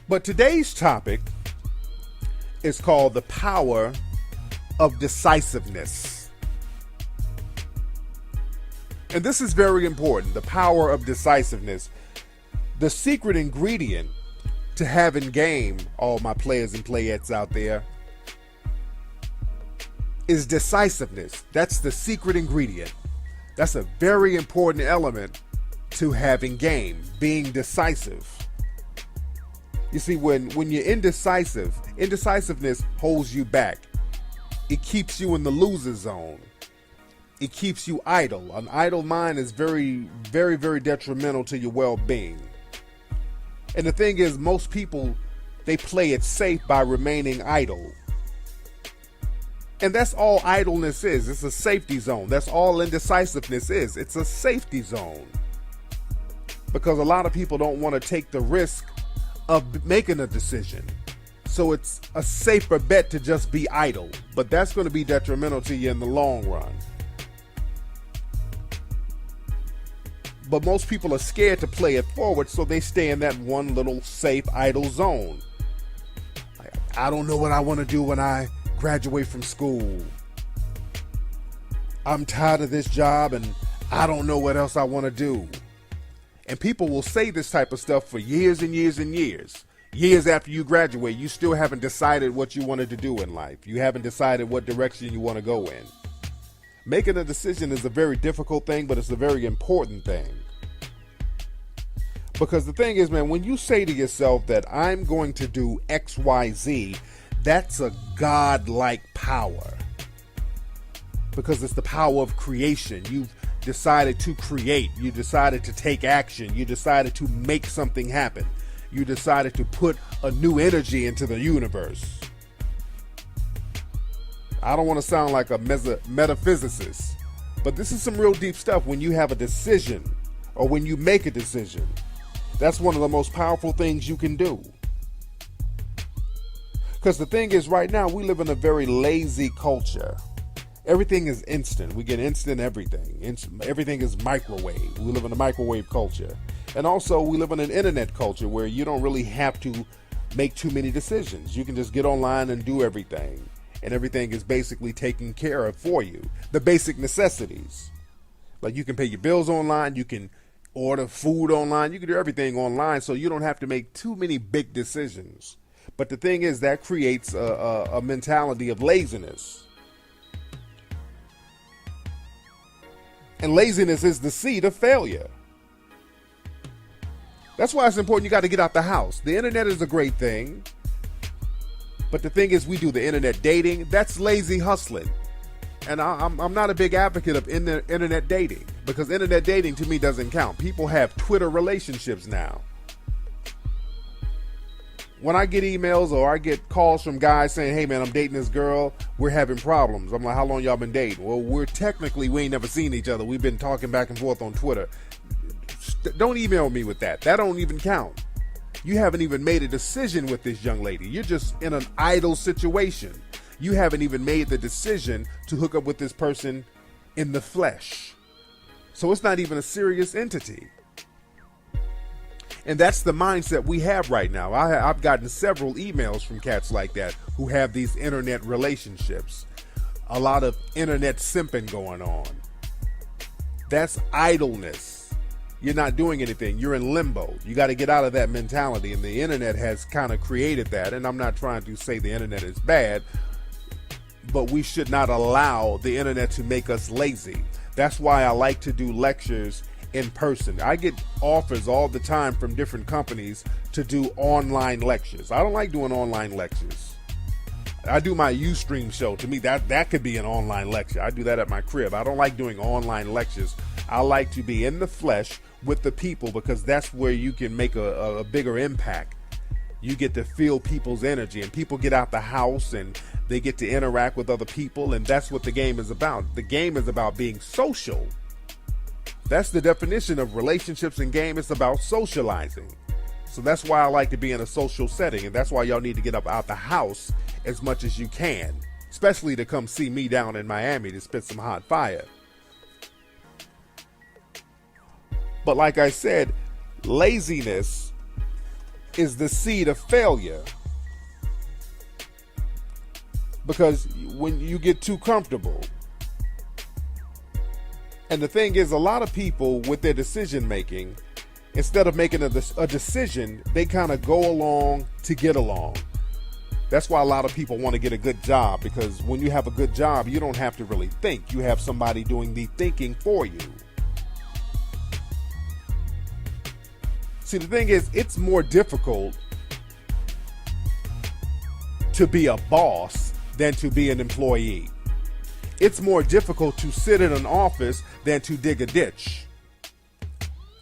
But today's topic is called the power of decisiveness. And this is very important, the power of decisiveness. The secret ingredient to having game, all my players and playettes out there, is decisiveness. That's the secret ingredient. That's a very important element to having game, being decisive. You see, when you're indecisive, indecisiveness holds you back. It keeps you in the loser zone. It keeps you idle. An idle mind is very, very, very detrimental to your well-being. And the thing is, most people, they play it safe by remaining idle. And that's all idleness is. It's a safety zone. That's all indecisiveness is. It's a safety zone. Because a lot of people don't want to take the risk of making a decision. So it's a safer bet to just be idle. But that's going to be detrimental to you in the long run. But most people are scared to play it forward, so they stay in that one little safe, idle zone. I don't know what I want to do when I graduate from school. I'm tired of this job and I don't know what else I want to do. And people will say this type of stuff for years and years and years. Years after you graduate, you still haven't decided what you wanted to do in life. You haven't decided what direction you want to go in. Making a decision is a very difficult thing, but it's a very important thing. Because the thing is, man, when you say to yourself that I'm going to do X, Y, Z, that's a God-like power. Because it's the power of creation. You've decided to create. You decided to take action. You decided to make something happen. You decided to put a new energy into the universe. I don't want to sound like a metaphysicist, but this is some real deep stuff. When you have a decision or when you make a decision, that's one of the most powerful things you can do. Because the thing is, right now, we live in a very lazy culture. Everything is instant. We get instant everything. Everything is microwave. We live in a microwave culture. And also, we live in an internet culture where you don't really have to make too many decisions. You can just get online and do everything. And everything is basically taken care of for you. The basic necessities. Like you can pay your bills online. You can order food online. You can do everything online, so you don't have to make too many big decisions. But the thing is, that creates a mentality of laziness. And laziness is the seed of failure. That's why it's important you got to get out the house. The internet is a great thing. But the thing is, we do the internet dating. That's lazy hustling. And I'm not a big advocate of internet dating. Because internet dating, to me, doesn't count. People have Twitter relationships now. When I get emails or I get calls from guys saying, hey, man, I'm dating this girl. We're having problems. I'm like, how long y'all been dating? Well, we ain't never seen each other. We've been talking back and forth on Twitter. Don't email me with that. That don't even count. You haven't even made a decision with this young lady. You're just in an idle situation. You haven't even made the decision to hook up with this person in the flesh. So it's not even a serious entity. And that's the mindset we have right now. I've gotten several emails from cats like that who have these internet relationships. A lot of internet simping going on. That's idleness. You're not doing anything. You're in limbo. You got to get out of that mentality. And the internet has kind of created that. And I'm not trying to say the internet is bad, but we should not allow the internet to make us lazy. That's why I like to do lectures in person. I get offers all the time from different companies to do online lectures. I don't like doing online lectures. I do my Ustream show. To me, that could be an online lecture. I do that at my crib. I don't like doing online lectures. I like to be in the flesh with the people because that's where you can make a bigger impact. You get to feel people's energy, and people get out the house and they get to interact with other people, and that's what the game is about. The game is about being social. That's the definition of relationships and game. It's about socializing. So that's why I like to be in a social setting, and that's why y'all need to get up out the house as much as you can, especially to come see me down in Miami to spit some hot fire. But like I said, laziness is the seed of failure. Because when you get too comfortable, and the thing is, a lot of people with their decision making, instead of making a decision, they kind of go along to get along. That's why a lot of people want to get a good job, because when you have a good job, you don't have to really think. You have somebody doing the thinking for you. See, the thing is, it's more difficult to be a boss than to be an employee. It's more difficult to sit in an office than to dig a ditch.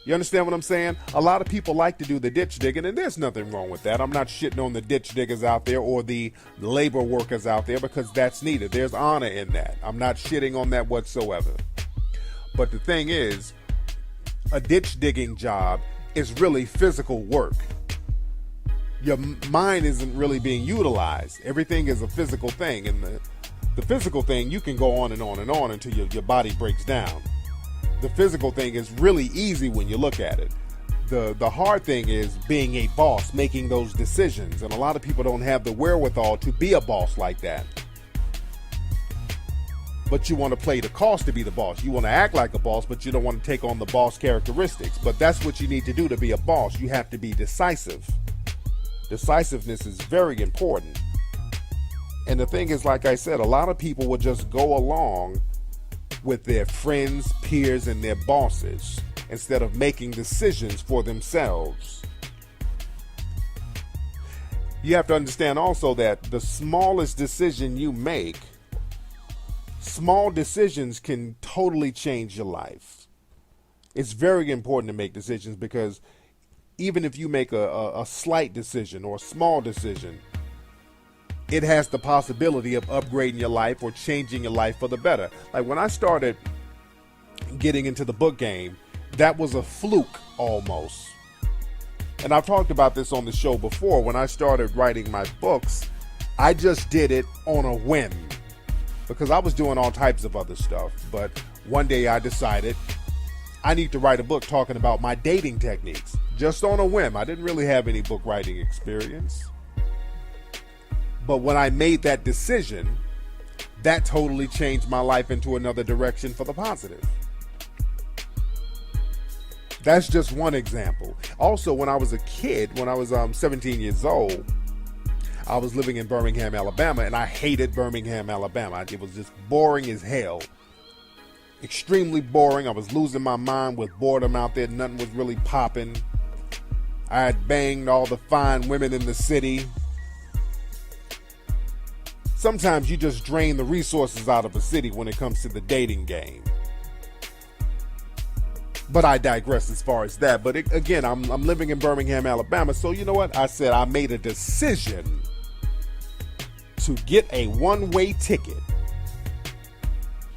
You understand what I'm saying? A lot of people like to do the ditch digging, and there's nothing wrong with that. I'm not shitting on the ditch diggers out there or the labor workers out there, because that's needed. There's honor in that. I'm not shitting on that whatsoever. But the thing is, a ditch digging job is really physical work. Your mind isn't really being utilized. Everything is a physical thing, and the physical thing, you can go on and on and on until your body breaks down. The physical thing is really easy when you look at it. The hard thing is being a boss, making those decisions. And a lot of people don't have the wherewithal to be a boss like that. But you want to play the cost to be the boss. You want to act like a boss, but you don't want to take on the boss characteristics. But that's what you need to do to be a boss. You have to be decisive. Decisiveness is very important. And the thing is, like I said, a lot of people will just go along with their friends, peers, and their bosses instead of making decisions for themselves. You have to understand also that the smallest decision you make, small decisions can totally change your life. It's very important to make decisions, because even if you make a slight decision or a small decision, it has the possibility of upgrading your life or changing your life for the better. Like when I started getting into the book game, that was a fluke almost. And I've talked about this on the show before. When I started writing my books, I just did it on a whim, because I was doing all types of other stuff. But one day I decided I need to write a book talking about my dating techniques, just on a whim. I didn't really have any book writing experience. But when I made that decision, that totally changed my life into another direction for the positive. That's just one example. Also, when I was a kid, when I was 17 years old, I was living in Birmingham, Alabama, and I hated Birmingham, Alabama. It was just boring as hell. Extremely boring. I was losing my mind with boredom out there. Nothing was really popping. I had banged all the fine women in the city. Sometimes you just drain the resources out of a city when it comes to the dating game. But I digress as far as that. But again, I'm living in Birmingham, Alabama. So you know what? I said I made a decision to get a one-way ticket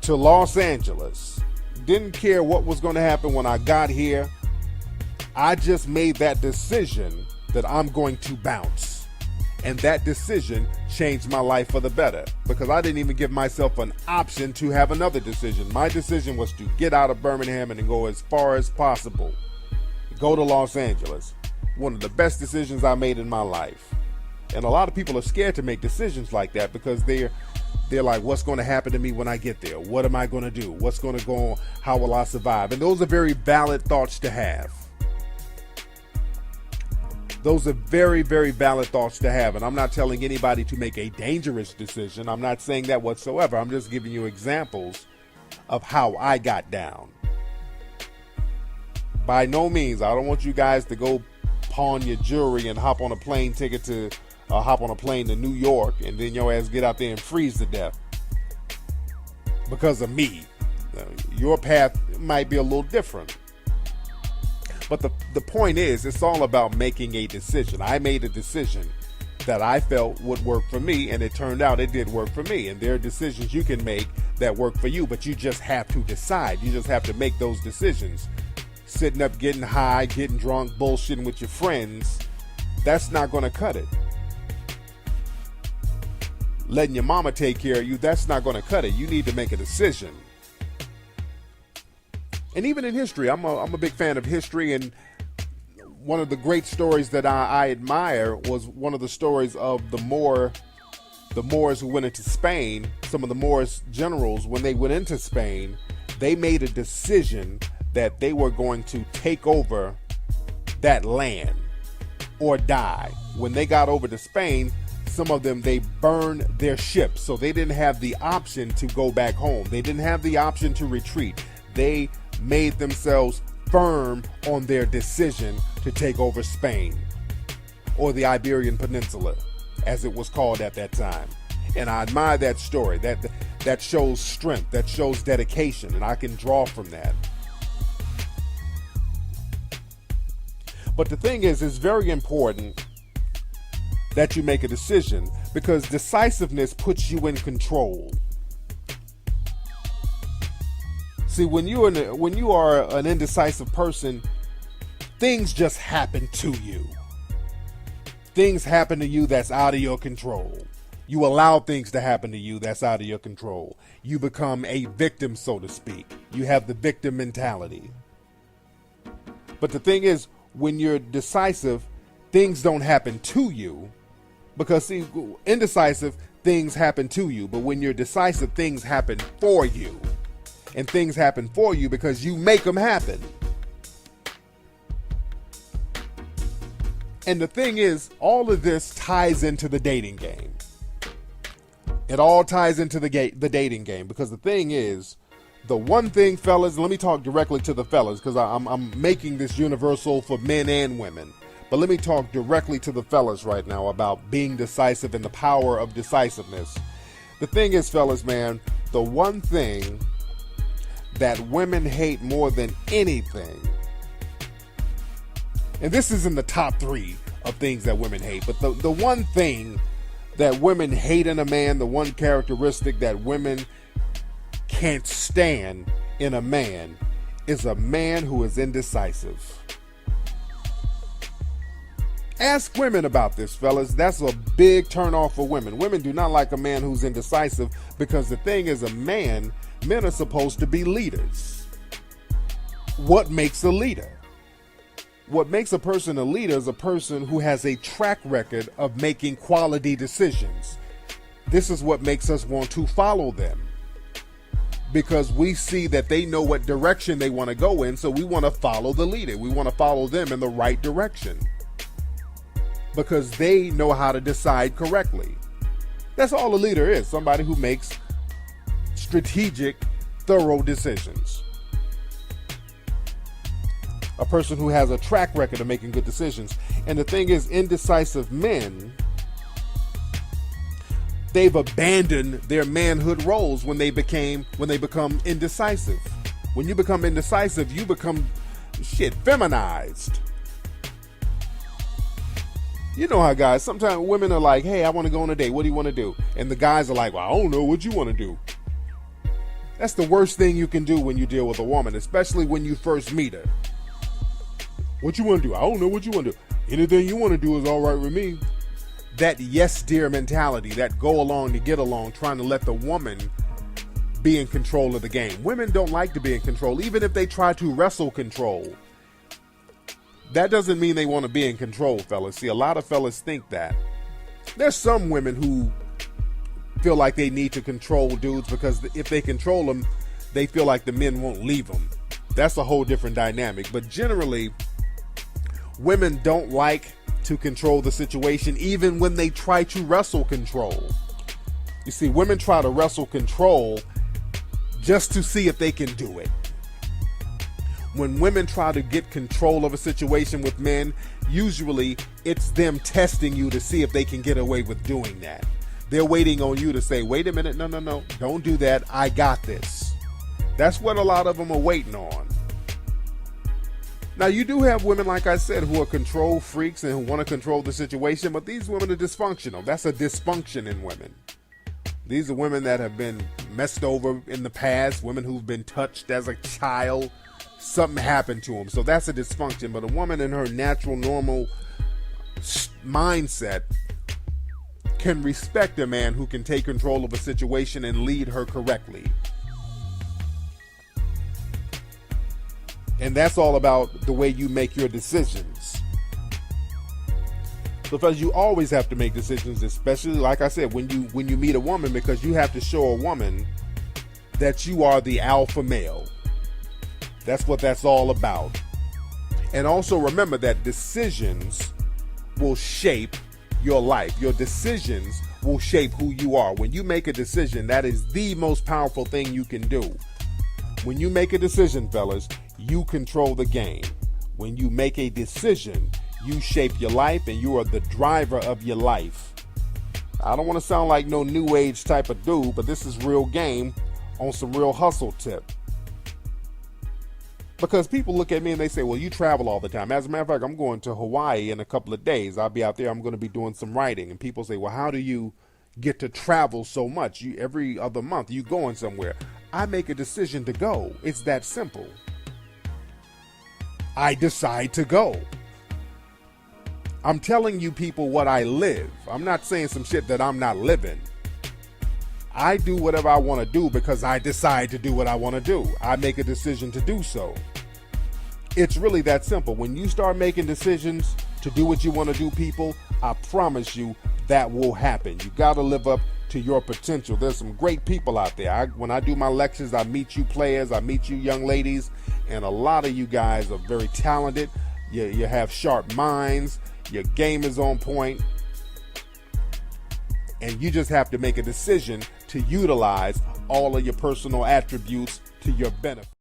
to Los Angeles. Didn't care what was going to happen when I got here. I just made that decision that I'm going to bounce. And that decision changed my life for the better, because I didn't even give myself an option to have another decision. My decision was to get out of Birmingham and go as far as possible. Go to Los Angeles. One of the best decisions I made in my life. And a lot of people are scared to make decisions like that, because they're like, what's going to happen to me when I get there? What am I going to do? What's going to go on? How will I survive? And those are very valid thoughts to have. Those are very, very valid thoughts to have. And I'm not telling anybody to make a dangerous decision. I'm not saying that whatsoever. I'm just giving you examples of how I got down. By no means, I don't want you guys to go pawn your jewelry and hop on a plane ticket to hop on a plane to New York, and then your ass get out there and freeze to death because of me. Your path might be a little different. But the point is, it's all about making a decision. I made a decision that I felt would work for me, and it turned out it did work for me. And there are decisions you can make that work for you, but you just have to decide. You just have to make those decisions. Sitting up, getting high, getting drunk, bullshitting with your friends, that's not going to cut it. Letting your mama take care of you, that's not going to cut it. You need to make a decision. And even in history, I'm a big fan of history, and one of the great stories that I admire was one of the stories of the Moors who went into Spain. Some of the Moors generals, when they went into Spain, they made a decision that they were going to take over that land or die. When they got over to Spain, some of them, they burned their ships, so they didn't have the option to go back home. They didn't have the option to retreat. They made themselves firm on their decision to take over Spain, or the Iberian Peninsula, as it was called at that time. And I admire that story. That shows strength, that shows dedication, and I can draw from that. But the thing is, it's very important that you make a decision, because decisiveness puts you in control. See, when you are an indecisive person, things just happen to you. Things happen to you that's out of your control. You allow things to happen to you that's out of your control. You become a victim, so to speak. You have the victim mentality. But the thing is, when you're decisive, things don't happen to you. Because, see, indecisive, things happen to you. But when you're decisive, things happen for you. And things happen for you because you make them happen. And the thing is, all of this ties into the dating game. It all ties into the dating game. Because the thing is, the one thing, fellas, let me talk directly to the fellas, because I'm making this universal for men and women. But let me talk directly to the fellas right now about being decisive and the power of decisiveness. The thing is, fellas, man, the one thing that women hate more than anything, and this is in the top 3 of things that women hate, but the one thing that women hate in a man, the one characteristic that women can't stand in a man, is a man who is indecisive. Ask women about this, fellas. That's a big turnoff for women. Women do not like a man who's indecisive, because the thing is, men are supposed to be leaders. What makes a leader? What makes a person a leader is a person who has a track record of making quality decisions. This is what makes us want to follow them, because we see that they know what direction they want to go in, so we want to follow the leader. We want to follow them in the right direction, because they know how to decide correctly. That's all a leader is, somebody who makes strategic, thorough decisions. A person who has a track record of making good decisions. And the thing is, indecisive men, they've abandoned their manhood roles when they become indecisive. When you become indecisive, you become feminized. You know how guys, sometimes women are like, hey, I want to go on a date. What do you want to do? And the guys are like, well, I don't know. What you want to do? That's the worst thing you can do when you deal with a woman, especially when you first meet her. What you want to do? I don't know what you want to do. Anything you want to do is all right with me. That yes, dear mentality, that go along to get along, trying to let the woman be in control of the game. Women don't like to be in control, even if they try to wrestle control. That doesn't mean they want to be in control, fellas. See, a lot of fellas think that. There's some women who feel like they need to control dudes, because if they control them, they feel like the men won't leave them. That's a whole different dynamic. But generally, women don't like to control the situation, even when they try to wrestle control. You see, women try to wrestle control just to see if they can do it. When women try to get control of a situation with men, usually it's them testing you to see if they can get away with doing that. They're waiting on you to say, wait a minute, no, don't do that, I got this. That's what a lot of them are waiting on. Now, you do have women, like I said, who are control freaks and who want to control the situation, but these women are dysfunctional. That's a dysfunction in women. These are women that have been messed over in the past, women who've been touched as a child. Something happened to them. So that's a dysfunction. But a woman in her natural, normal mindset can respect a man who can take control of a situation and lead her correctly. And that's all about the way you make your decisions. So fellas, you always have to make decisions, especially like I said, when you meet a woman, because you have to show a woman that you are the alpha male. That's what that's all about. And also remember that decisions will shape your life. Your decisions will shape who you are. When you make a decision, that is the most powerful thing you can do. When you make a decision, fellas, you control the game. When you make a decision, you shape your life and you are the driver of your life. I don't want to sound like no new age type of dude, but this is real game on some real hustle tip. Because people look at me and they say, well, you travel all the time. As a matter of fact, I'm going to Hawaii in a couple of days. I'll be out there. I'm going to be doing some writing. And people say, well, how do you get to travel so much? Every other month, you going somewhere. I make a decision to go. It's that simple. I decide to go. I'm telling you people what I live. I'm not saying some shit that I'm not living. I do whatever I want to do because I decide to do what I want to do. I make a decision to do so. It's really that simple. When you start making decisions to do what you want to do, people, I promise you that will happen. You got to live up to your potential. There's some great people out there. When I do my lectures, I meet you players, I meet you young ladies, and a lot of you guys are very talented. You have sharp minds. Your game is on point. And you just have to make a decision to utilize all of your personal attributes to your benefit.